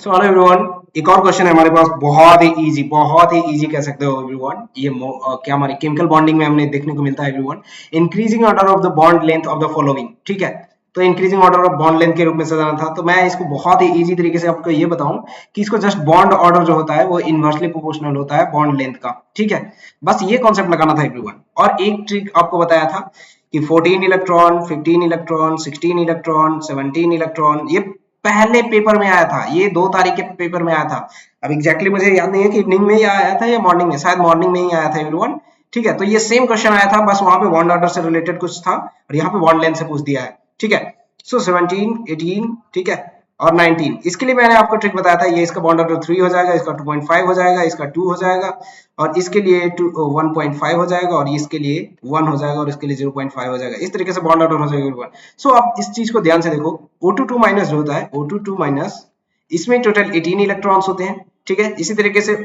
So hello everyone, एक और question है हमारे पास, बहुत ही इजी कह सकते हो एवरीवन। ये क्या हमारे केमिकल बॉन्डिंग में हमने देखने को मिलता है everyone. Increasing order of the bond length of the following, ठीक है। तो increasing order of bond length के रूप में सजाना था, तो मैं इसको बहुत ही इजी तरीके से आपको ये बताऊं कि इसको जस्ट बॉन्ड ऑर्डर जो होता है वो इनवर्सली प्रोपोर्शनल होता है बॉन्ड लेंथ का, ठीक है। बस ये कॉन्सेप्ट लगाना था एवरीवन। और एक ट्रिक आपको बताया था कि 14 इलेक्ट्रॉन, 15 इलेक्ट्रॉन, 16 इलेक्ट्रॉन, 17 इलेक्ट्रॉन, ये पहले पेपर में आया था, ये 2 तारीख के पेपर में आया था। अब एग्जैक्टली मुझे याद नहीं है कि इवनिंग में ही आया था या मॉर्निंग में, शायद मॉर्निंग में ही आया था एवरीवन। ठीक है, तो ये सेम क्वेश्चन आया था, बस वहां पे बॉन्ड ऑर्डर से रिलेटेड कुछ था और यहाँ पे बॉन्ड लेंथ से पूछ दिया है, ठीक है। सो 17, 18, ठीक है, और 19, इसके लिए मैंने आपको ट्रिक बताया था। ये इसका बॉन्ड ऑर्डर 3 हो जाएगा, इसका 2.5 हो जाएगा, इसका 2 हो जाएगा, और इसके लिए 1.5 हो जाएगा, और इसके लिए 1 हो जाएगा, और इसके लिए 0.5 हो जाएगा। इस तरीके से बॉन्ड ऑर्डर हो जाएगा। सो आप इस चीज को ध्यान से देखो, O22 माइनस जो होता है, O22 माइनस, इसमें टोटल 18 इलेक्ट्रॉन्स होते हैं, ठीक है। इसी तरीके से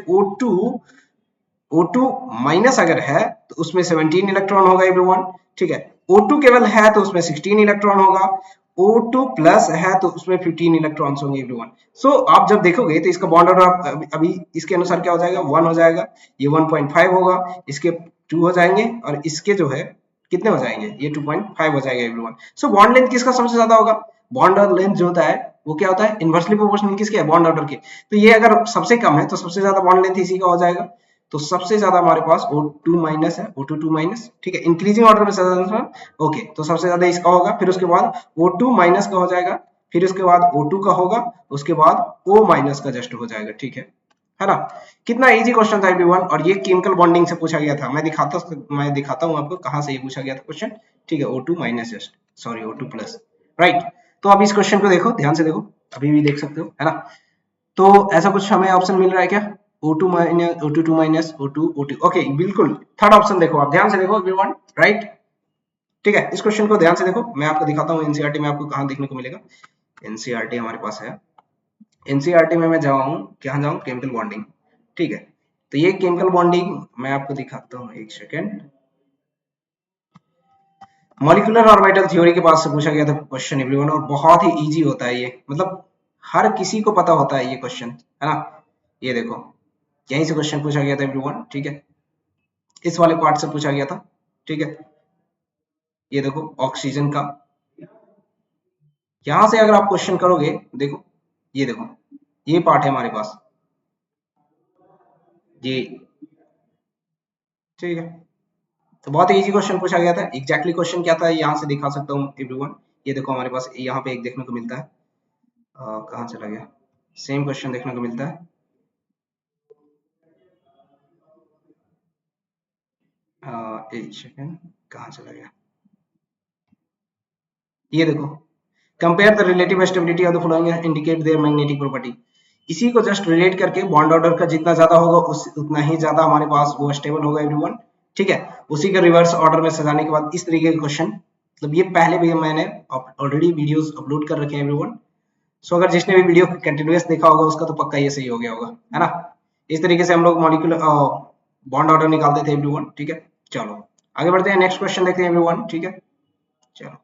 O2 माइनस अगर है तो उसमें 17 इलेक्ट्रॉन होगा एवरीवन, ठीक है। O2 केवल है तो उसमें 16 इलेक्ट्रॉन होगा, O2 प्लस है तो उसमें 15 इलेक्ट्रॉन्स होंगे एवरीवन। सो आप जब देखोगे तो इसका बॉन्ड ऑर्डर अभी इसके अनुसार क्या हो जाएगा, 1 हो जाएगा, ये 1.5 होगा, इसके 2 हो जाएंगे, और इसके जो है कितने हो जाएंगे, ये 2.5 हो जाएगा एवरीवन। सो बॉन्ड लेंथ किसका सबसे ज्यादा होगा, बॉन्ड लेंथ जो होता है वो क्या होता है, इनवर्सली प्रोपोर्शनल किसके है, बॉन्ड ऑर्डर के। तो ये अगर सबसे कम है तो सबसे ज्यादा बॉन्ड लेंथ इसी का हो जाएगा। तो सबसे ज्यादा हमारे पास O2 माइनस है, O22 माइनस, ठीक है। इंक्रीजिंग ऑर्डर में ज्यादा, ओके, तो सबसे ज्यादा इसका होगा, फिर उसके बाद O2 माइनस का हो जाएगा, फिर उसके बाद O2 का होगा, उसके बाद O माइनस का जस्ट हो जाएगा, ठीक है ना। कितना इजी क्वेश्चन था एवरीवन, और ये केमिकल बॉन्डिंग से पूछा गया था। मैं दिखाता हूँ आपको कहाँ से ये पूछा गया था क्वेश्चन, ठीक है। O2 minus just, sorry O2 plus, right. तो अब इस क्वेश्चन को देखो, ध्यान से देखो, अभी भी देख सकते हो, है ना। तो ऐसा कुछ हमें ऑप्शन मिल रहा है क्या, O2 minus, O22 minus, O2, okay, बिल्कुल। थर्ड ऑप्शन देखो, आप ध्यान से देखो एवरीवन, राइट। ठीक है, इस क्वेश्चन को ध्यान से देखो, मैं आपको दिखाता हूँ एनसीईआरटी में आपको कहाँ देखने को मिलेगा। एनसीईआरटी हमारे पास है, एनसीईआरटी में मैं जाऊँ, कहाँ जाऊँ, केमिकल बॉन्डिंग, ठीक है। तो ये केमिकल बॉन्डिंग मैं आपको दिखाता हूँ, एक सेकेंड। मॉलिक्यूलर ऑर्बिटल थ्योरी के पास से पूछा गया था क्वेश्चन एवरीवन, और बहुत ही इजी होता है ये, मतलब हर किसी को पता होता है ये क्वेश्चन, है ना। ये देखो, यहीं से क्वेश्चन पूछा गया था एवरीवन, ठीक है। इस वाले पार्ट से पूछा गया था, ठीक है। ये देखो ऑक्सीजन का, यहां से अगर आप क्वेश्चन करोगे, देखो, ये देखो, ये पार्ट है हमारे पास, ये, ठीक है। तो बहुत ही इजी क्वेश्चन पूछा गया था। एग्जैक्टली क्वेश्चन क्या था यहाँ से दिखा सकता हूँ एवरीवन। ये देखो हमारे पास यहाँ पे एक देखने को मिलता है, कहाँ चला गया, सेम क्वेश्चन देखने को मिलता है, एक सेकेंड, कहाँ चला गया, ये देखो, compare the relative stability of the following indicate their magnetic property. इसी को जस्ट रिलेट करके बॉन्ड ऑर्डर का जितना ज्यादा होगा उतना ही ज्यादा हमारे पास वो स्टेबल होगा एवरीवन, ठीक है। उसी के रिवर्स ऑर्डर में सजाने के बाद इस तरीके के क्वेश्चन, मतलब ये पहले भी मैंने ऑलरेडी वीडियोस अपलोड कर रखे हैं एवरीवन। सो अगर जिसने भी वीडियो कंटिन्यूअस देखा होगा उसका तो पक्का ये सही हो गया होगा, है ना। इस तरीके से हम लोग मॉलिक्यूलर बॉन्ड ऑर्डर निकालते थे एवरीवन, ठीक है। चलो आगे बढ़ते हैं, नेक्स्ट क्वेश्चन देखते हैं एवरीवन, ठीक है। चलो।